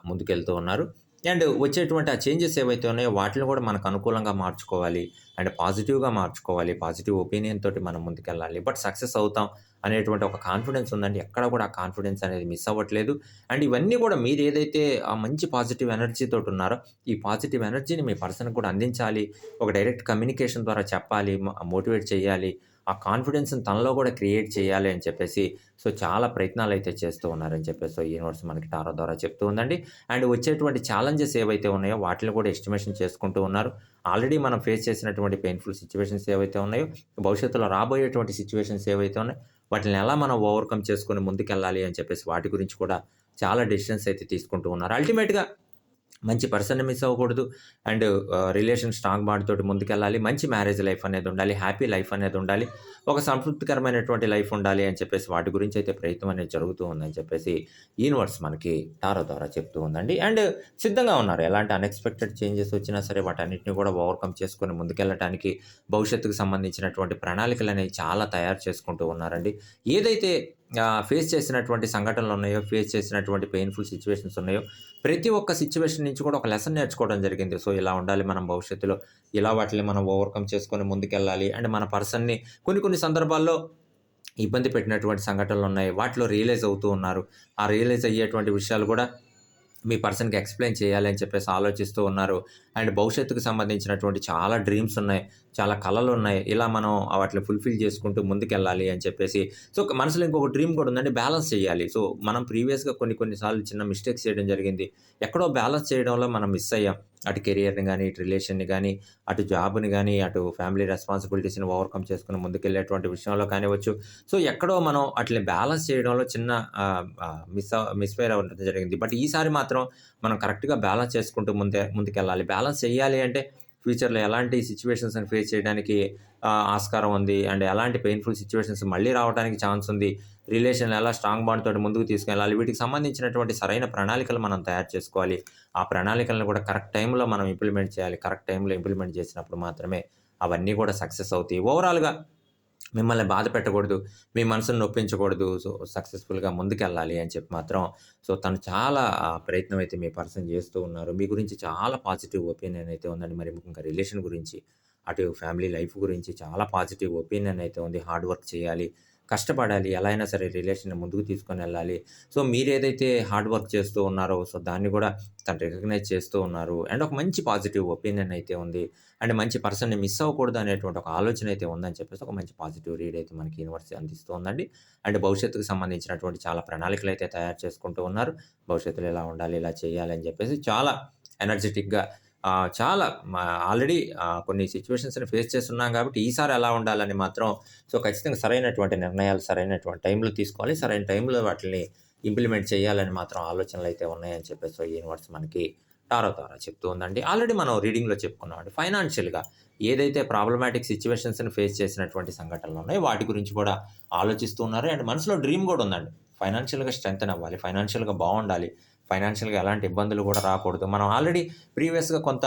ముందుకెళ్తూ ఉన్నారు. అండ్ వచ్చేటువంటి ఆ చేంజెస్ ఏవైతే ఉన్నాయో వాటిని గూడా మనకు అనుకూలంగా మార్చుకోవాలి. అండ్ పాజిటివ్‌గా మార్చుకోవాలి. పాజిటివ్ ఒపీనియన్ తోటి మనం ముందుకెళ్ళాలి. బట్ సక్సెస్ అవుతాం అనేటువంటి ఒక కాన్ఫిడెన్స్ ఉందండి. ఎక్కడ కూడా ఆ కాన్ఫిడెన్స్ అనేది మిస్ అవ్వట్లేదు. అండ్ ఇవన్నీ కూడా మీరేదైతే ఆ మంచి పాజిటివ్ ఎనర్జీ తోటున్నారో, ఈ పాజిటివ్ ఎనర్జీని మీ పర్సన్‌కి కూడా అందించాలి. ఒక డైరెక్ట్ కమ్యూనికేషన్ ద్వారా చెప్పాలి. మోటివేట్ చేయాలి. ఆ కాన్ఫిడెన్స్‌ని తనలో కూడా క్రియేట్ చేయాలి అని చెప్పేసి సో, చాలా ప్రయత్నాలైతే చేస్తూ ఉన్నారని చెప్పేసి సో, యూనివర్స్ మనకి టారో ద్వారా చెప్తూ ఉందండి. అండ్ వచ్చేటువంటి ఛాలెంజెస్ ఏవైతే ఉన్నాయో వాటిని కూడా ఎస్టిమేషన్ చేసుకుంటూ ఉన్నారు. ఆల్రెడీ మనం ఫేస్ చేసినటువంటి పెయిన్‌ఫుల్ సిట్యుయేషన్స్ ఏవైతే ఉన్నాయో, భవిష్యత్తులో రాబోయేటువంటి సిట్యుయేషన్స్ ఏవైతే ఉన్నాయో, వాటిల్ని ఎలా మనం ఓవర్‌కమ్ చేసుకొని ముందుకెళ్ళాలి అని చెప్పేసి వాటి గురించి కూడా చాలా డెసిషన్స్ అయితే తీసుకుంటూ ఉన్నారు. అల్టిమేట్‌గా మంచి పర్సన్‌ని మిస్ అవ్వకూడదు. అండ్ రిలేషన్ స్ట్రాంగ్ బాండ్‌తోటి ముందుకెళ్ళాలి. మంచి మ్యారేజ్ లైఫ్ అనేది ఉండాలి. హ్యాపీ లైఫ్ అనేది ఉండాలి. ఒక సంతృప్తికరమైనటువంటి లైఫ్ ఉండాలి అని చెప్పేసి వాటి గురించి అయితే ప్రయత్నం అనేది జరుగుతూ ఉందని చెప్పేసి యూనివర్స్ మనకి టారో ద్వారా చెప్తూ ఉందండి. అండ్ సిద్ధంగా ఉన్నారు. ఎలాంటి అన్‌ఎక్స్‌పెక్టెడ్ చేంజెస్ వచ్చినా సరే వాటన్నిటిని కూడా ఓవర్‌కమ్ చేసుకొని ముందుకెళ్ళటానికి భవిష్యత్తుకు సంబంధించినటువంటి ప్రణాళికలనేవి చాలా తయారు చేసుకుంటూ ఉన్నారండి. ఏదైతే ఫేస్ చేసినటువంటి సంఘటనలున్నాయో, ఫేస్ చేసినటువంటి పెయిన్‌ఫుల్ సిట్యుయేషన్స్ ఉన్నాయో, ప్రతి ఒక్క సిట్యుయేషన్ నుంచి కూడా ఒక లెసన్ నేర్చుకోవడం జరిగింది. సో, ఇలా ఉండాలి మనం భవిష్యత్తులో. ఇలా వాటిని మనం ఓవర్‌కమ్ చేసుకొని ముందుకెళ్ళాలి. అండ్ మన పర్సన్‌ని కొన్ని సందర్భాల్లో ఇబ్బంది పెట్టినటువంటి సంఘటనలున్నాయి. వాటిలో రియలైజ్ అవుతూ ఉన్నారు. ఆ రియలైజ్ అయ్యేటువంటి విషయాలు కూడా మీ పర్సన్‌కి ఎక్స్‌ప్లెయిన్ చేయాలి అని చెప్పేసి ఆలోచిస్తూ ఉన్నారు. అండ్ భవిష్యత్తుకు సంబంధించినటువంటి చాలా డ్రీమ్స్ ఉన్నాయి. చాలా కలలున్నాయి. ఇలా మనం వాటిని ఫుల్‌ఫిల్ చేసుకుంటూ ముందుకెళ్ళాలి అని చెప్పేసి సో, మనసులో ఇంకొక డ్రీమ్ కూడా ఉందండి. బ్యాలెన్స్ చేయాలి. సో, మనం ప్రీవియస్‌గా కొన్ని సార్లు చిన్న మిస్టేక్స్ చేయడం జరిగింది. ఎక్కడో బ్యాలెన్స్ చేయడంలో మనం మిస్ అయ్యాం. అటు కెరియర్‌ని గాని, ఇటు రిలేషన్‌ని గాని, అటు జాబ్‌ని గాని, అటు ఫ్యామిలీ రెస్పాన్సిబిలిటీస్‌ని ఓవర్‌కమ్ చేసుకొని ముందుకెళ్ళేటువంటి విషయంలో కానివ్వచ్చు. సో, ఎక్కడో మనం ఆటిల్ని బ్యాలెన్స్ చేయడంలో చిన్న ఆహ్, ఆహ్, మిస్‌ఫైర్ అవ్వడం జరిగింది. బట్ ఈసారి మాత్రం మనం కరెక్ట్‌గా బ్యాలెన్స్ చేసుకుంటూ ముందుకెళ్ళాలి. బ్యాలెన్స్ చేయాలి అంటే ఫ్యూచర్‌లో ఎలాంటి సిట్యుయేషన్స్‌ని ఫేస్ చేయడానికి ఆస్కారం ఉంది. అండ్ ఎలాంటి పెయిన్‌ఫుల్ సిట్యుయేషన్స్ మళ్ళీ రావడానికి ఛాన్స్ ఉంది. రిలేషన్‌ని ఎలా స్ట్రాంగ్ బాండ్ తోటి ముందుకు తీసుకెళ్ళాలి. వీటికి సంబంధించినటువంటి సరైన ప్రణాళికలు మనం తయారు చేసుకోవాలి. ఆ ప్రణాళికలను కూడా కరెక్ట్ టైమ్‌లో మనం ఇంప్లిమెంట్ చేయాలి. కరెక్ట్ టైమ్‌లో ఇంప్లిమెంట్ చేసినప్పుడు మాత్రమే అవన్నీ కూడా సక్సెస్ అవుతాయి. ఓవరాల్‌గా మిమ్మల్ని బాధ పెట్టకూడదు. మీ మనసుని నొప్పించకూడదు. సో, సక్సెస్‌ఫుల్‌గా ముందుకెళ్ళాలి అని చెప్పి మాత్రం సో, తను చాలా ప్రయత్నం అయితే మీ పర్సన్ చేస్తూ ఉన్నారు. మీ గురించి చాలా పాజిటివ్ ఒపీనియన్ అయితే ఉందండి. మరి ముఖ్యంగా రిలేషన్ గురించి, అటు ఫ్యామిలీ లైఫ్ గురించి చాలా పాజిటివ్ ఒపీనియన్ అయితే ఉంది. హార్డ్ వర్క్ చేయాలి. కష్టపడాలి. ఎలా అయినా సరే రిలేషన్‌ని ముందుకు తీసుకొనెళ్ళాలి. సో, మీరేదైతే హార్డ్ వర్క్ చేస్తూ ఉన్నారో సో, దాన్ని కూడా తను రికగ్నైజ్ చేస్తూ ఉన్నారు. అండ్ ఒక మంచి పాజిటివ్ ఒపీనియన్ అయితే ఉంది. అండ్ మంచి పర్సన్‌ని మిస్ అవ్వకూడదు అనేటువంటి ఒక ఆలోచన అయితే ఉందని చెప్పేసి ఒక మంచి పాజిటివ్ రీడ్ అయితే మనకి యూనివర్స్ అందిస్తూ ఉందండి. అండ్ భవిష్యత్తుకు సంబంధించినటువంటి చాలా ప్రణాళికలైతే తయారు చేసుకుంటూ ఉన్నారు. భవిష్యత్తులో ఇలా ఉండాలి, ఇలా చేయాలి అని చెప్పేసి చాలా ఎనర్జిటిక్‌గా చాలా ఆల్రెడీ కొన్ని సిట్యుయేషన్స్‌ని ఫేస్ చేస్తున్నాం కాబట్టి ఈసారి ఎలా ఉండాలని మాత్రం సో, ఖచ్చితంగా సరైనటువంటి నిర్ణయాలు సరైనటువంటి టైంలో తీసుకోవాలి. సరైన టైంలో వాటిల్ని ఇంప్లిమెంట్ చేయాలని మాత్రం ఆలోచనలైతే ఉన్నాయని చెప్పేసి యూనివర్స్ మనకి టారో ద్వారా చెప్తూ ఉందండి. ఆల్రెడీ మనం రీడింగ్‌లో చెప్పుకున్నామండి. ఫైనాన్షియల్‌గా ఏదైతే ప్రాబ్లమాటిక్ సిట్యుయేషన్స్‌ని ఫేస్ చేసినటువంటి సంఘటనలు ఉన్నాయో వాటి గురించి కూడా ఆలోచిస్తూ ఉన్నారు. అండ్ మనసులో డ్రీమ్ కూడా ఉందండి. ఫైనాన్షియల్‌గా స్ట్రెంథెన్ అవ్వాలి. ఫైనాన్షియల్‌గా బావుండాలి. ఫైనాన్షియల్‌గా ఎలాంటి ఇబ్బందులు కూడా రాకూడదు. మనం ఆల్రెడీ ప్రీవియస్‌గా కొంత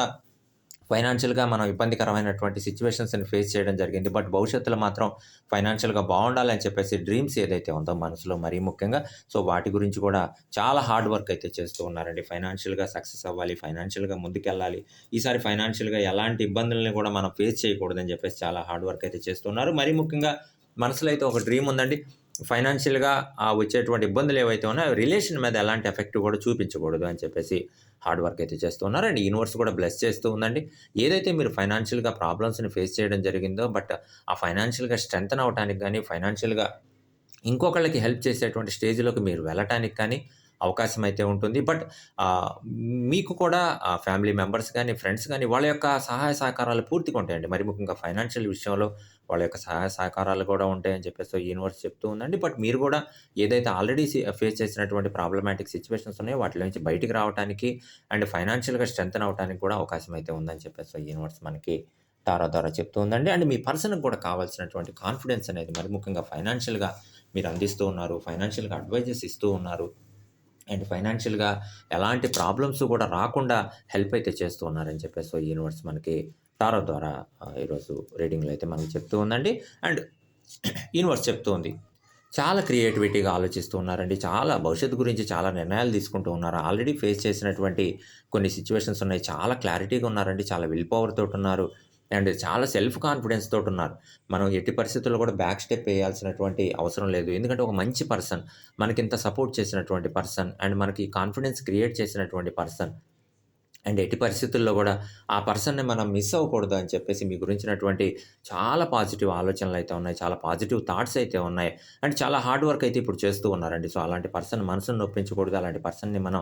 ఫైనాన్షియల్‌గా మనం ఇబ్బందికరమైనటువంటి సిట్యుయేషన్స్‌ని ఫేస్ చేయడం జరిగింది. బట్ భవిష్యత్తులో మాత్రం ఫైనాన్షియల్‌గా బావుండాలని చెప్పేసి డ్రీమ్స్ ఏదైతే ఉందో మనసులో మరీ ముఖ్యంగా, సో వాటి గురించి కూడా చాలా హార్డ్ వర్క్ అయితే చేస్తూ ఉన్నారండి. ఫైనాన్షియల్‌గా సక్సెస్ అవ్వాలి, ఫైనాన్షియల్‌గా ముందుకెళ్ళాలి. ఈసారి ఫైనాన్షియల్‌గా ఎలాంటి ఇబ్బందుల్ని కూడా మనం ఫేస్ చేయకూడదని చెప్పేసి చాలా హార్డ్ వర్క్ అయితే చేస్తున్నారు. మరీ ముఖ్యంగా మనసులో అయితే ఒక డ్రీమ్ ఉందండి. ఫైనాన్షియల్‌గా వచ్చేటువంటి ఇబ్బందులు ఏవైతే ఉన్నాయో, అవి రిలేషన్ మీద ఎలాంటి ఎఫెక్ట్ కూడా చూపించకూడదు అని చెప్పేసి హార్డ్ వర్క్ అయితే చేస్తూ ఉన్నారు. అండ్ యూనివర్స్ కూడా బ్లెస్ చేస్తూ ఉందండి. ఏదైతే మీరు ఫైనాన్షియల్‌గా ప్రాబ్లమ్స్‌ని ఫేస్ చేయడం జరిగిందో, బట్ ఆ ఫైనాన్షియల్‌గా స్ట్రెంథెన్ అవ్వటానికి గాని, ఫైనాన్షియల్‌గా ఇంకొకళ్ళకి హెల్ప్ చేసేటువంటి స్టేజ్‌లోకి మీరు వెళ్ళటానికి కానీ అవకాశం అయితే ఉంటుంది. బట్ ఆహ్, మీకు కూడా ఫ్యామిలీ మెంబర్స్ గాని, ఫ్రెండ్స్ గాని వాళ్ళ యొక్క సహాయ సహకారాలు పూర్తిగా ఉంటాయండి. మరి ముఖ్యంగా ఫైనాన్షియల్ విషయంలో వాళ్ళ యొక్క సహాయ సహకారాలు కూడా ఉంటాయని చెప్పేసి యూనివర్స్ చెప్తూ ఉందండి. బట్ మీరు కూడా ఏదైతే ఆల్రెడీ ఫేస్ చేసినటువంటి ప్రాబ్లమాటిక్ సిట్యుయేషన్స్ ఉన్నాయో వాటిలో నుంచి బయటికి రావటానికి అండ్ ఫైనాన్షియల్‌గా స్ట్రెంథెన్ అవ్వటానికి కూడా అవకాశం అయితే ఉందని చెప్పేసి యూనివర్స్ మనకి టారో ద్వారా చెప్తూ ఉందండి. అండ్ మీ పర్సన్‌కి కూడా కావాల్సినటువంటి కాన్ఫిడెన్స్ అనేది మరి ముఖ్యంగా ఫైనాన్షియల్‌గా మీరు అందిస్తూ ఉన్నారు. ఫైనాన్షియల్‌గా అడ్వైజెస్ ఇస్తూ ఉన్నారు. అండ్ ఫైనాన్షియల్‌గా ఎలాంటి ప్రాబ్లమ్స్ కూడా రాకుండా హెల్ప్ అయితే చేస్తూ ఉన్నారని చెప్పేసి యూనివర్స్ మనకి టారో ద్వారా ఈరోజు రీడింగ్‌లో అయితే మనకి చెప్తూ ఉందండి. అండ్ యూనివర్స్ చెప్తూ ఉంది. చాలా క్రియేటివిటీగా ఆలోచిస్తూ ఉన్నారండి. చాలా భవిష్యత్తు గురించి చాలా నిర్ణయాలు తీసుకుంటూ ఉన్నారు. ఆల్రెడీ ఫేస్ చేసినటువంటి కొన్ని సిట్యుయేషన్స్ ఉన్నాయి. చాలా క్లారిటీగా ఉన్నారండి. చాలా విల్ పవర్ తోటున్నారు. అండ్ చాలా సెల్ఫ్ కాన్ఫిడెన్స్ తోటున్నారు. మనం ఎట్టి పరిస్థితుల్లో కూడా బ్యాక్ స్టెప్ ఏయాల్సినటువంటి అవసరం లేదు. ఎందుకంటే ఒక మంచి పర్సన్, మనకింత సపోర్ట్ చేసినటువంటి పర్సన్ అండ్ మనకి కాన్ఫిడెన్స్ క్రియేట్ చేసినటువంటి పర్సన్ అండ్ ఎట్టి పరిస్థితుల్లో గూడా ఆ పర్సన్‌ని మనం మిస్ అవ్వకూడదు అని చెప్పేసి మీ గురించినటువంటి చాలా పాజిటివ్ ఆలోచనలైతే ఉన్నాయి. చాలా పాజిటివ్ థాట్స్ అయితే ఉన్నాయి. అండ్ చాలా హార్డ్ వర్క్ అయితే ఇప్పుడు చేస్తూ ఉన్నారండి. సో, అలాంటి పర్సన్ మనసుని నొప్పించకూడదు. అలాంటి పర్సన్‌ని మనం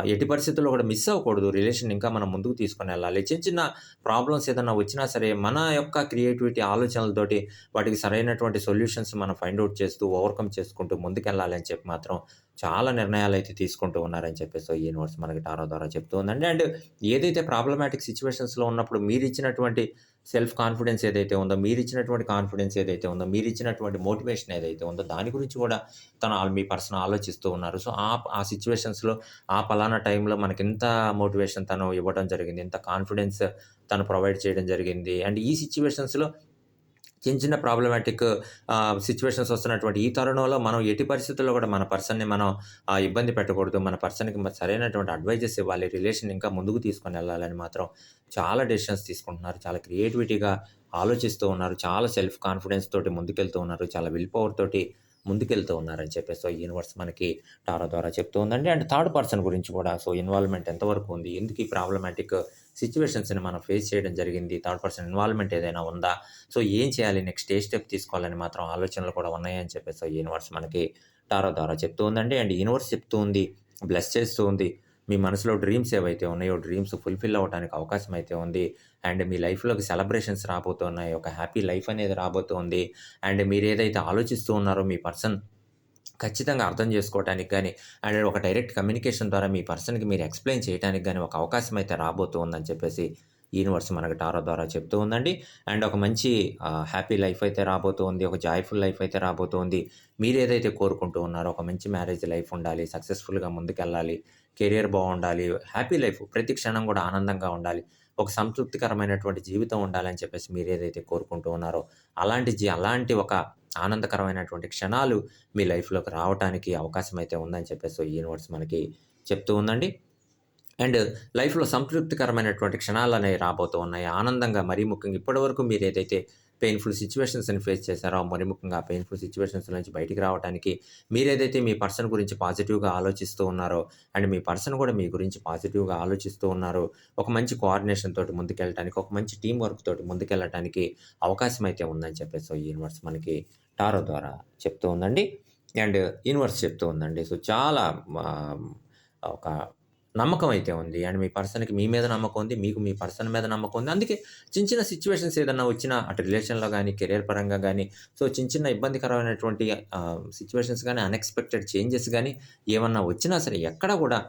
ఎట్టి పరిస్థితుల్లో కూడా మిస్ అవ్వకూడదు. రిలేషన్ ఇంకా మనం ముందుకు తీసుకొనెళ్ళాలి. చిన్న చిన్న ప్రాబ్లమ్స్ ఏదన్నా వచ్చినా సరే, మన యొక్క క్రియేటివిటీ ఆలోచనలతోటి వాటికి సరైనటువంటి సొల్యూషన్స్ మనం ఫైండ్ ఔట్ చేస్తూ, ఓవర్‌కమ్ చేసుకుంటూ ముందుకెళ్ళాలి అని చెప్పి మాత్రం చాలా నిర్ణయాలైతే తీసుకుంటూ ఉన్నారని చెప్పేసి యూనివర్స్ మనకి టారో ద్వారా చెప్తూ ఉందండి. అండ్ ఏదైతే ప్రాబ్లమాటిక్ సిట్యుయేషన్స్‌లో ఉన్నప్పుడు మీరిచ్చినటువంటి సెల్ఫ్ కాన్ఫిడెన్స్ ఏదైతే ఉందో, మీరిచ్చినటువంటి కాన్ఫిడెన్స్ ఏదైతే ఉందో, మీరిచ్చినటువంటి మోటివేషన్ ఏదైతే ఉందో, దాని గురించి కూడా మీ పర్సన్ ఆలోచిస్తూ ఉన్నారు. సో, ఆ సిట్యుయేషన్స్‌లో ఆ పలానా టైంలో మనకింత మోటివేషన్ తను ఇవ్వడం జరిగింది. ఇంత కాన్ఫిడెన్స్ తను ప్రొవైడ్ చేయడం జరిగింది. అండ్ ఈ సిట్యుయేషన్స్‌లో చిన్న చిన్న ప్రాబ్లమాటిక్ సిట్యుయేషన్స్ వస్తున్నటువంటి ఈ తరుణంలో మనం ఎట్టి పరిస్థితుల్లో కూడా మన పర్సన్‌ని మనం ఇబ్బంది పెట్టకూడదు. మన పర్సన్‌కి సరైనటువంటి అడ్వైజెస్ ఇవ్వాలి. రిలేషన్ ఇంకా ముందుకు తీసుకొనెళ్ళాలని మాత్రం చాలా డెసిషన్స్ తీసుకుంటున్నారు. చాలా క్రియేటివిటీగా ఆలోచిస్తూ ఉన్నారు. చాలా సెల్ఫ్ కాన్ఫిడెన్స్ తోటి ముందుకెళ్తూ ఉన్నారు. చాలా విల్ పవర్ తోటి ముందుకెళ్తూ ఉన్నారని చెప్పేసి యూనివర్స్ మనకి టారో ద్వారా చెప్తూ ఉందండి. అండ్ థర్డ్ పర్సన్ గురించి కూడా ఇన్వాల్వ్‌మెంట్ ఎంతవరకు ఉంది? ఎందుకు ఈ ప్రాబ్లమాటిక్ సిట్యుయేషన్స్‌ని మనం ఫేస్ చేయడం జరిగింది? థర్డ్ పర్సన్ ఇన్వాల్వ్‌మెంట్ ఏదైనా ఉందా? సో, ఏం చేయాలి? నెక్స్ట్ ఏ స్టెప్ తీసుకోవాలని మాత్రం ఆలోచనలు కూడా ఉన్నాయని చెప్పేసి యూనివర్స్ మనకి టారో ద్వారా చెప్తూ ఉందండి. అండ్ యూనివర్స్ చెప్తూ ఉంది, బ్లెస్ చేస్తూ ఉంది. మీ మనసులో డ్రీమ్స్ ఏవైతే ఉన్నాయో, డ్రీమ్స్ ఫుల్‌ఫిల్ అవ్వటానికి అవకాశం అయితే ఉంది. అండ్ మీ లైఫ్‌లోకి సెలబ్రేషన్స్ రాబోతున్నాయి. ఒక హ్యాపీ లైఫ్ అనేది రాబోతోంది. అండ్ మీరేదైతే ఆలోచిస్తూ ఉన్నారో మీ పర్సన్ ఖచ్చితంగా అర్థం చేసుకోవటానికి గాని, అండ్ ఒక డైరెక్ట్ కమ్యూనికేషన్ ద్వారా మీ పర్సన్‌కి మీరు ఎక్స్‌ప్లెయిన్ చేయటానికి గాని ఒక అవకాశం అయితే రాబోతూ ఉందని చెప్పేసి యూనివర్స్ మనకు టారో ద్వారా చెప్తూ ఉందండి. అండ్ ఒక మంచి హ్యాపీ లైఫ్ అయితే రాబోతూ ఉంది. ఒక జాయ్‌ఫుల్ లైఫ్ అయితే రాబోతూ ఉంది. మీరేదైతే కోరుకుంటూ ఉన్నారో ఒక మంచి మ్యారేజ్ లైఫ్ ఉండాలి. సక్సెస్‌ఫుల్‌గా ముందుకెళ్ళాలి. కెరియర్ బావుండాలి. హ్యాపీ లైఫ్ ప్రతి క్షణం గూడా ఆనందంగా ఉండాలి. ఒక సంతృప్తికరమైనటువంటి జీవితం ఉండాలని చెప్పేసి మీరేదైతే కోరుకుంటూ ఉన్నారో అలాంటి ఒక ఆనందకరమైనటువంటి క్షణాలు మీ లైఫ్‌లోకి రావటానికి అవకాశం అయితే ఉందని చెప్పేసి యూనివర్స్ మనకి చెప్తూ ఉందండి. అండ్ లైఫ్‌లో సంతృప్తికరమైనటువంటి క్షణాలనేవి రాబోతూ ఉన్నాయి. ఆనందంగా మరీ ముఖ్యంగా ఇప్పటివరకు మీరేదైతే పెయిన్‌ఫుల్ సిట్యుయేషన్స్‌ని ఫేస్ చేశారో, మరి ముఖ్యంగా ఆ పెయిన్‌ఫుల్ సిట్యుయేషన్స్ నుంచి బయటికి రావటానికి మీరేదైతే మీ పర్సన్ గురించి పాజిటివ్‌గా ఆలోచిస్తూ ఉన్నారో, అండ్ మీ పర్సన్ కూడా మీ గురించి పాజిటివ్‌గా ఆలోచిస్తూ ఉన్నారు. ఒక మంచి కోఆర్డినేషన్ తోటి ముందుకెళ్ళటానికి, ఒక మంచి టీమ్ వర్క్ తోటి ముందుకెళ్ళటానికి అవకాశం అయితే ఉందని చెప్పేసి యూనివర్స్ మనకి టారో ద్వారా చెప్తూ ఉందండి. అండ్ యూనివర్స్ చెప్తూ ఉందండి. సో, చాలా ఆహ్, ఒక నమ్మకం అయితే ఉంది. అండ్ మీ పర్సన్‌కి మీ మీద నమ్మకం ఉంది. మీకు మీ పర్సన్ మీద నమ్మకం ఉంది. అందుకే చిన్న చిన్న సిట్యుయేషన్స్ ఏదన్నా వచ్చినా అటు రిలేషన్‌లో గాని, కెరియర్ పరంగా గాని, సో చిన్న చిన్న ఇబ్బందికరమైనటువంటి సిట్యుయేషన్స్ గాని, అన్‌ఎక్స్‌పెక్టెడ్ చేంజెస్ గాని ఏమన్నా వచ్చినా సరే ఎక్కడ గూడా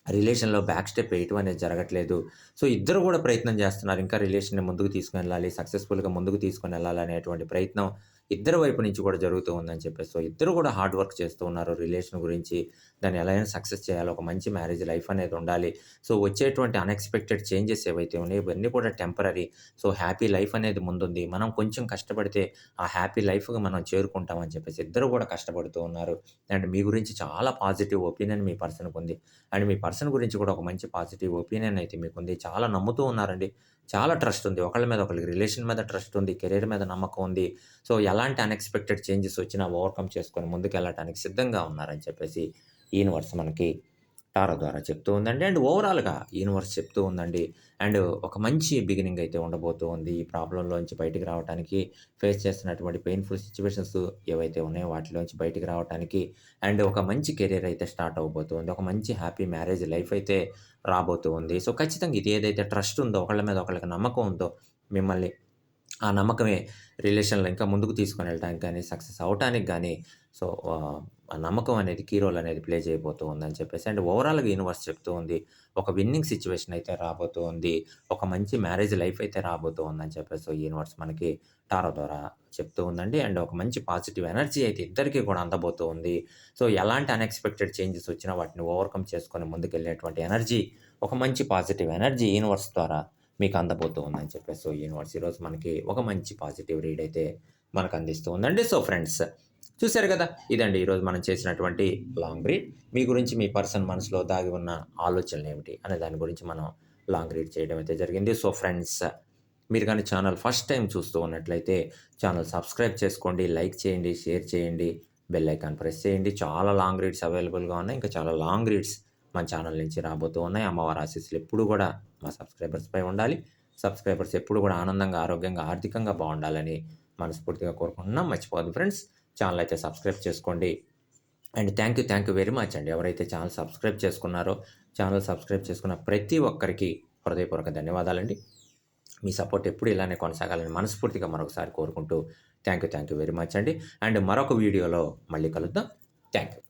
రిలేషన్‌లో బ్యాక్ స్టెప్ ఏయటం అనేది జరగట్లేదు. సో, ఇద్దరు గూడా ప్రయత్నం జేస్తున్నారు. ఇంకా రిలేషన్‌ని ముందుకు తీసుకొనెళ్ళాలి. సక్సెస్‌ఫుల్‌గా ముందుకు తీసుకొనెళ్ళాలనేటువంటి ప్రయత్నం ఇద్దరి వైపు నుంచి కూడా జరుగుతూ ఉందని చెప్పేసి. సో, ఇద్దరు గూడా హార్డ్ వర్క్ చేస్తూ ఉన్నారు రిలేషన్ గురించి. దాన్ని ఎలా అయినా సక్సెస్ చేయాలి. ఒక మంచి మ్యారేజ్ లైఫ్ అనేది ఉండాలి. సో, వచ్చేటువంటి అన్‌ఎక్స్‌పెక్టెడ్ చేంజెస్ ఏవైతే ఉన్నాయో ఇవన్నీ కూడా టెంపరరీ. సో, హ్యాపీ లైఫ్ అనేది ముందుంది. మనం కొంచెం కష్టపడితే ఆ హ్యాపీ లైఫ్‌కి మనం చేరుకుంటాం అని చెప్పేసి ఇద్దరు కూడా కష్టపడుతూ ఉన్నారు. అండ్ మీ గురించి చాలా పాజిటివ్ ఒపీనియన్ మీ పర్సన్‌కుంది. అండ్ మీ పర్సన్ గురించి కూడా ఒక మంచి పాజిటివ్ ఒపీనియన్ అయితే మీకుంది. చాలా నమ్ముతూ ఉన్నారండి. చాలా ట్రస్ట్ ఉంది. ఒకళ్ళ మీద ఒకళ్ళకి రిలేషన్ మీద ట్రస్ట్ ఉంది. కెరియర్ మీద నమ్మకం ఉంది. సో, ఎలాంటి అన్‌ఎక్స్‌పెక్టెడ్ చేంజెస్ వచ్చినా ఓవర్‌కమ్ చేసుకొని ముందుకెళ్ళటానికి సిద్ధంగా ఉన్నారని చెప్పేసి యూనివర్స్ మనకి టారో ద్వారా చెప్తూ ఉందండి. అండ్ ఓవరాల్‌గా యూనివర్స్ చెప్తూ ఉందండి. అండ్ ఒక మంచి బిగినింగ్ అయితే ఉండబోతూ ఉంది. ఈ ప్రాబ్లమ్‌లోంచి బయటికి రావటానికి, ఫేస్ చేస్తున్నటువంటి పెయిన్‌ఫుల్ సిట్యుయేషన్స్ ఏవైతే ఉన్నాయో వాటిలోంచి బయటికి రావటానికి అండ్ ఒక మంచి కెరియర్ అయితే స్టార్ట్ అవ్వబోతుంది. ఒక మంచి హ్యాపీ మ్యారేజ్ లైఫ్ అయితే రాబోతూ ఉంది. సో, ఖచ్చితంగా ఇది ఏదైతే ట్రస్ట్ ఉందో, ఒకళ్ళ మీద ఒకళ్ళకి నమ్మకం ఉందో మిమ్మల్ని ఆ నమ్మకమే రిలేషన్‌లో ఇంకా ముందుకు తీసుకొని వెళ్ళటానికి గాని, సక్సెస్ అవ్వటానికి గాని సో, ఆ నమ్మకం అనేది కీ రోల్ అనేది ప్లే చేయబోతూ ఉందని చెప్పేసి అండ్ ఓవరాల్‌గా యూనివర్స్ చెప్తూ ఉంది. ఒక విన్నింగ్ సిట్యుయేషన్ అయితే రాబోతూ ఉంది. ఒక మంచి మ్యారేజ్ లైఫ్ అయితే రాబోతూ ఉందని చెప్పేసి యూనివర్స్ మనకి టారో ద్వారా చెప్తూ ఉందండి. అండ్ ఒక మంచి పాజిటివ్ ఎనర్జీ అయితే ఇద్దరికీ కూడా అందబోతూ ఉంది. సో, ఎలాంటి అన్‌ఎక్స్‌పెక్టెడ్ చేంజెస్ వచ్చినా వాటిని ఓవర్‌కమ్ చేసుకొని ముందుకెళ్ళేటువంటి ఎనర్జీ, ఒక మంచి పాజిటివ్ ఎనర్జీ యూనివర్స్ ద్వారా మీకు అందబోతూ ఉందని చెప్పేసి యూనివర్స్ ఈరోజు మనకి ఒక మంచి పాజిటివ్ రీడ్ అయితే మనకు అందిస్తూ ఉందండి. సో, ఫ్రెండ్స్ చూసారు కదా! ఇదండి ఈరోజు మనం చేసినటువంటి లాంగ్ రీడ్. మీ గురించి మీ పర్సన్ మనసులో దాగి ఉన్న ఆలోచనలేమిటి అనే దాని గురించి మనం లాంగ్ రీడ్ చేయడం అయితే జరిగింది. సో, ఫ్రెండ్స్ మీరు గాని ఛానల్ ఫస్ట్ టైమ్ చూస్తూ ఉన్నట్లయితే ఛానల్ సబ్స్క్రైబ్ చేసుకోండి, లైక్ చేయండి, షేర్ చేయండి, బెల్ ఐకాన్ ప్రెస్ చేయండి. చాలా లాంగ్ రీడ్స్ అవైలబుల్‌గా ఉన్నాయి. ఇంకా చాలా లాంగ్ రీడ్స్ మన ఛానల్ నుంచి రాబోతూ ఉన్నాయి. అమ్మవారి ఆశీస్సులు ఎప్పుడూ కూడా మా సబ్స్క్రైబర్స్‌పై ఉండాలి. సబ్స్క్రైబర్స్ ఎప్పుడు కూడా ఆనందంగా, ఆరోగ్యంగా, ఆర్థికంగా బావుండాలని మనస్ఫూర్తిగా కోరుకుంటున్నాం. మర్చిపోవద్దు ఫ్రెండ్స్. ఛానల్ అయితే సబ్స్క్రైబ్ చేసుకోండి. And thank you very much అండి. ఎవరైతే ఛానల్ సబ్స్క్రైబ్ చేసుకున్నారో, ఛానల్ సబ్స్క్రైబ్ చేసుకున్న ప్రతి ఒక్కరికి హృదయపూర్వక ధన్యవాదాలండి. మీ సపోర్ట్ ఎప్పుడు ఇలానే కొనసాగాలని మనస్ఫూర్తిగా మరొకసారి కోరుకుంటూ థ్యాంక్ యూ వెరీ మచ్ అండి. అండ్ మరొక వీడియోలో మళ్ళీ కలుద్దాం. Thank you.